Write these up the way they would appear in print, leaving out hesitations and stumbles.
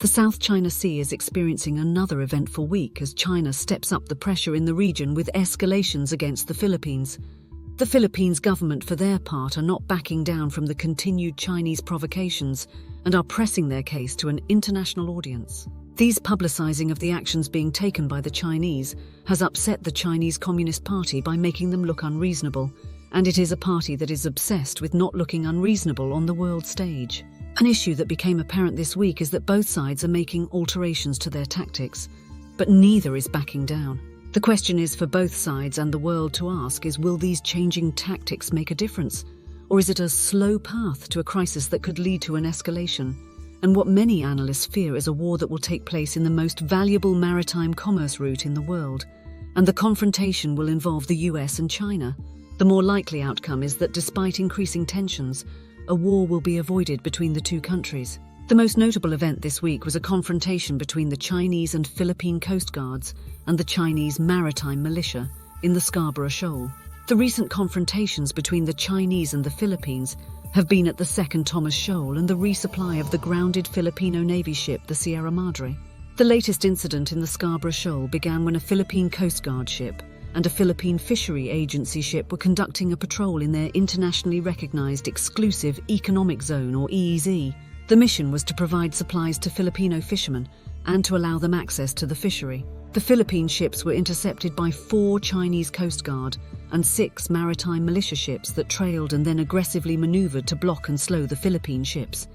The South China Sea is experiencing another eventful week as China steps up the pressure in the region with escalations against the Philippines. The Philippines government, for their part, are not backing down from the continued Chinese provocations and are pressing their case to an international audience. These publicizing of the actions being taken by the Chinese has upset the Chinese Communist Party by making them look unreasonable, and it is a party that is obsessed with not looking unreasonable on the world stage. An issue that became apparent this week is that both sides are making alterations to their tactics, but neither is backing down. The question is for both sides and the world to ask is, will these changing tactics make a difference? Or is it a slow path to a crisis that could lead to an escalation? And what many analysts fear is a war that will take place in the most valuable maritime commerce route in the world, and the confrontation will involve the US and China. The more likely outcome is that despite increasing tensions, a war will be avoided between the two countries. The most notable event this week was a confrontation between the Chinese and Philippine Coast Guards and the Chinese maritime militia in the Scarborough Shoal. The recent confrontations between the Chinese and the Philippines have been at the Second Thomas Shoal and the resupply of the grounded Filipino Navy ship, the Sierra Madre. The latest incident in the Scarborough Shoal began when a Philippine Coast Guard ship and a Philippine Fishery Agency ship were conducting a patrol in their internationally recognized Exclusive Economic Zone, or EEZ. The mission was to provide supplies to Filipino fishermen and to allow them access to the fishery. The Philippine ships were intercepted by 4 Chinese Coast Guard and 6 maritime militia ships that trailed and then aggressively maneuvered to block and slow the Philippine ships.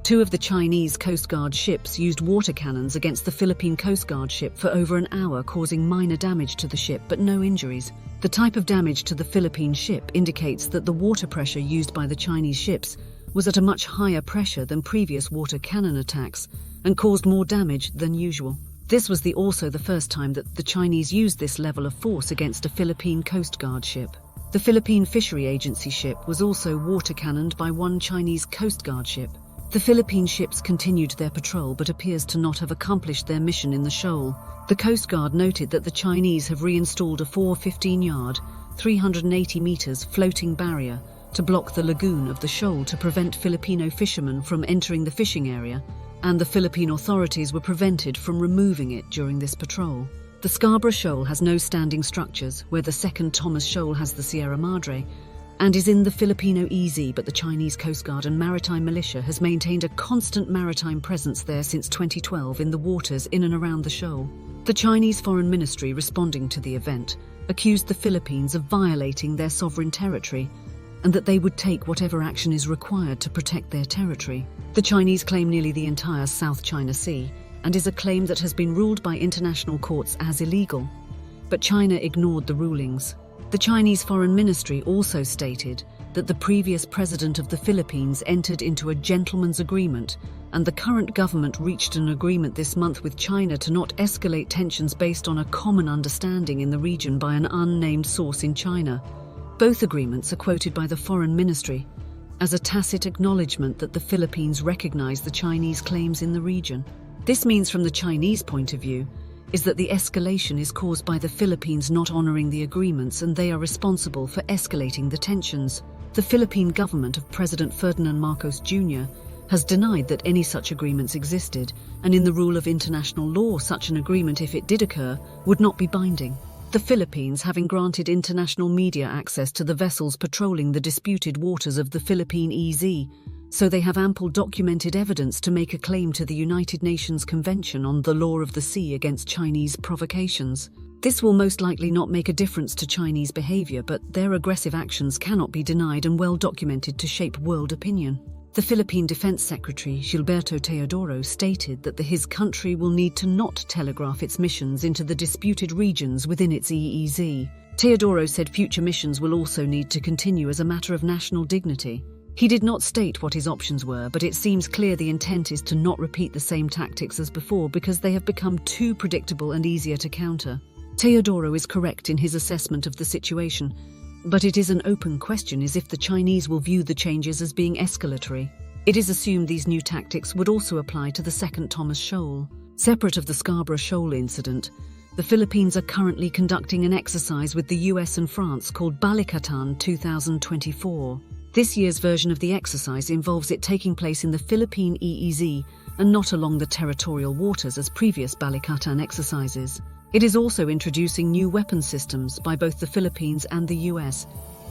2 of the Chinese Coast Guard ships used water cannons against the Philippine Coast Guard ship for over an hour, causing minor damage to the ship but no injuries. The type of damage to the Philippine ship indicates that the water pressure used by the Chinese ships was at a much higher pressure than previous water cannon attacks and caused more damage than usual. This was also the first time that the Chinese used this level of force against a Philippine Coast Guard ship. The Philippine Fishery Agency ship was also water cannoned by 1 Chinese Coast Guard ship. The Philippine ships continued their patrol but appears to not have accomplished their mission in the shoal. The Coast Guard noted that the Chinese have reinstalled a 415-yard, 380 meters floating barrier to block the lagoon of the shoal to prevent Filipino fishermen from entering the fishing area, and the Philippine authorities were prevented from removing it during this patrol. The Scarborough Shoal has no standing structures, where the Second Thomas Shoal has the Sierra Madre, and is in the Filipino EEZ, but the Chinese Coast Guard and Maritime Militia has maintained a constant maritime presence there since 2012 in the waters in and around the shoal. The Chinese Foreign Ministry, responding to the event, accused the Philippines of violating their sovereign territory and that they would take whatever action is required to protect their territory. The Chinese claim nearly the entire South China Sea, and is a claim that has been ruled by international courts as illegal. But China ignored the rulings. The Chinese Foreign Ministry also stated that the previous president of the Philippines entered into a gentleman's agreement, and the current government reached an agreement this month with China to not escalate tensions based on a common understanding in the region by an unnamed source in China. Both agreements are quoted by the Foreign Ministry as a tacit acknowledgement that the Philippines recognize the Chinese claims in the region. This means, from the Chinese point of view, is that the escalation is caused by the Philippines not honoring the agreements, and they are responsible for escalating the tensions. The Philippine government of President Ferdinand Marcos Jr. has denied that any such agreements existed, and in the rule of international law, such an agreement, if it did occur, would not be binding. The Philippines, having granted international media access to the vessels patrolling the disputed waters of the Philippine EEZ, so they have ample documented evidence to make a claim to the United Nations Convention on the Law of the Sea against Chinese provocations. This will most likely not make a difference to Chinese behavior, but their aggressive actions cannot be denied and well documented to shape world opinion. The Philippine Defense Secretary, Gilberto Teodoro, stated that his country will need to not telegraph its missions into the disputed regions within its EEZ. Teodoro said future missions will also need to continue as a matter of national dignity. He did not state what his options were, but it seems clear the intent is to not repeat the same tactics as before because they have become too predictable and easier to counter. Teodoro is correct in his assessment of the situation, but it is an open question is if the Chinese will view the changes as being escalatory. It is assumed these new tactics would also apply to the Second Thomas Shoal. Separate of the Scarborough Shoal incident, the Philippines are currently conducting an exercise with the US and France called Balikatan 2024. This year's version of the exercise involves it taking place in the Philippine EEZ and not along the territorial waters as previous Balikatan exercises. It is also introducing new weapon systems by both the Philippines and the US,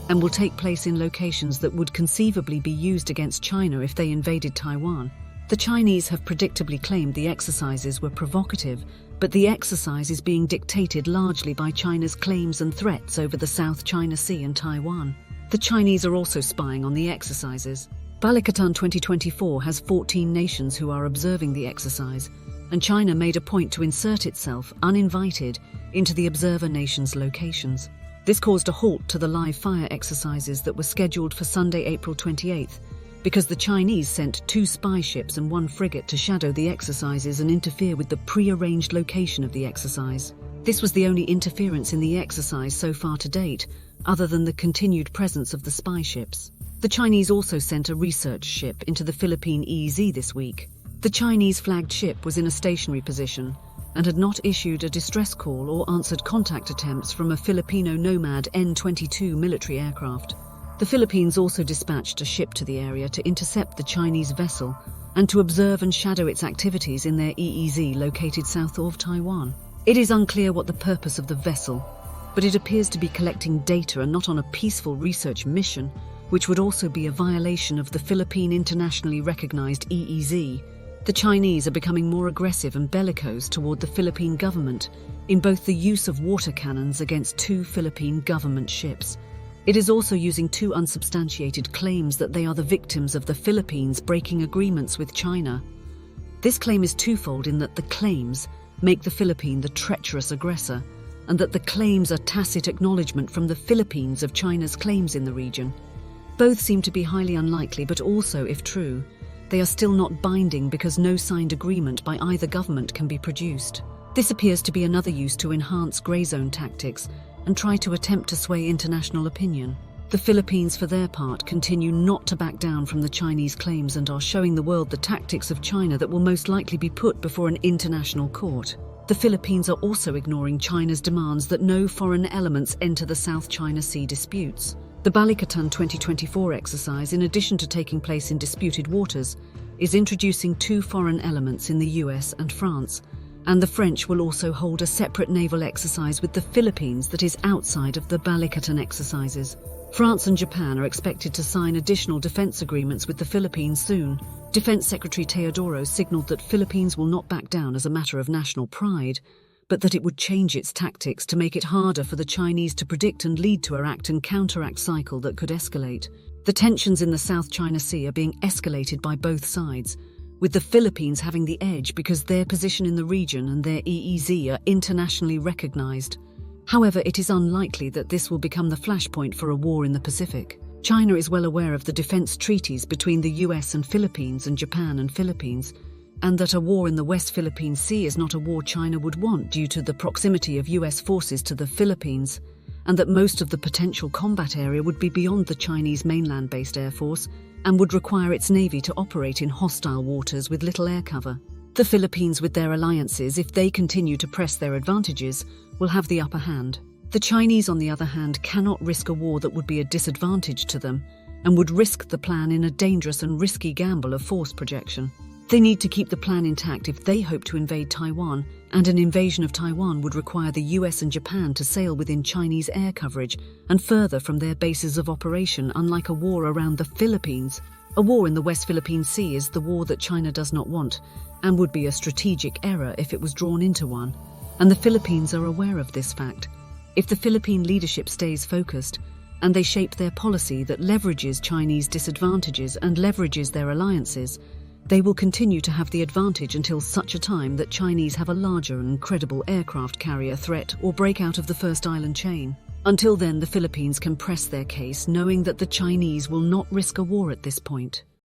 and will take place in locations that would conceivably be used against China if they invaded Taiwan. The Chinese have predictably claimed the exercises were provocative, but the exercise is being dictated largely by China's claims and threats over the South China Sea and Taiwan. The Chinese are also spying on the exercises. Balikatan 2024 has 14 nations who are observing the exercise, and China made a point to insert itself, uninvited, into the observer nations' locations. This caused a halt to the live fire exercises that were scheduled for Sunday, April 28th, because the Chinese sent 2 spy ships and 1 frigate to shadow the exercises and interfere with the pre-arranged location of the exercise. This was the only interference in the exercise so far to date, other than the continued presence of the spy ships. The Chinese also sent a research ship into the Philippine EEZ this week. The Chinese-flagged ship was in a stationary position and had not issued a distress call or answered contact attempts from a Filipino Nomad N-22 military aircraft. The Philippines also dispatched a ship to the area to intercept the Chinese vessel and to observe and shadow its activities in their EEZ located south of Taiwan. It is unclear what the purpose of the vessel, but it appears to be collecting data and not on a peaceful research mission, which would also be a violation of the Philippine internationally recognized EEZ. The Chinese are becoming more aggressive and bellicose toward the Philippine government in both the use of water cannons against 2 Philippine government ships. It is also using 2 unsubstantiated claims that they are the victims of the Philippines breaking agreements with China. This claim is twofold in that the claims make the Philippine the treacherous aggressor, and that the claims are tacit acknowledgement from the Philippines of China's claims in the region. Both seem to be highly unlikely, but also, if true, they are still not binding because no signed agreement by either government can be produced. This appears to be another use to enhance grey zone tactics and try to attempt to sway international opinion. The Philippines, for their part, continue not to back down from the Chinese claims and are showing the world the tactics of China that will most likely be put before an international court. The Philippines are also ignoring China's demands that no foreign elements enter the South China Sea disputes. The Balikatan 2024 exercise, in addition to taking place in disputed waters, is introducing 2 foreign elements in the US and France, and the French will also hold a separate naval exercise with the Philippines that is outside of the Balikatan exercises. France and Japan are expected to sign additional defense agreements with the Philippines soon. Defense Secretary Teodoro signaled that Philippines will not back down as a matter of national pride, but that it would change its tactics to make it harder for the Chinese to predict and lead to a act and counteract cycle that could escalate. The tensions in the South China Sea are being escalated by both sides, with the Philippines having the edge because their position in the region and their EEZ are internationally recognized. However, it is unlikely that this will become the flashpoint for a war in the Pacific. China is well aware of the defense treaties between the US and Philippines and Japan and Philippines, and that a war in the West Philippine Sea is not a war China would want due to the proximity of US forces to the Philippines, and that most of the potential combat area would be beyond the Chinese mainland-based air force and would require its navy to operate in hostile waters with little air cover. The Philippines, with their alliances, if they continue to press their advantages, will have the upper hand. The Chinese, on the other hand, cannot risk a war that would be a disadvantage to them and would risk the plan in a dangerous and risky gamble of force projection. They need to keep the plan intact if they hope to invade Taiwan, and an invasion of Taiwan would require the US and Japan to sail within Chinese air coverage and further from their bases of operation, unlike a war around the Philippines. A war in the West Philippine Sea is the war that China does not want, and would be a strategic error if it was drawn into one. And the Philippines are aware of this fact. If the Philippine leadership stays focused, and they shape their policy that leverages Chinese disadvantages and leverages their alliances, they will continue to have the advantage until such a time that Chinese have a larger and credible aircraft carrier threat or break out of the first island chain. Until then, the Philippines can press their case, knowing that the Chinese will not risk a war at this point.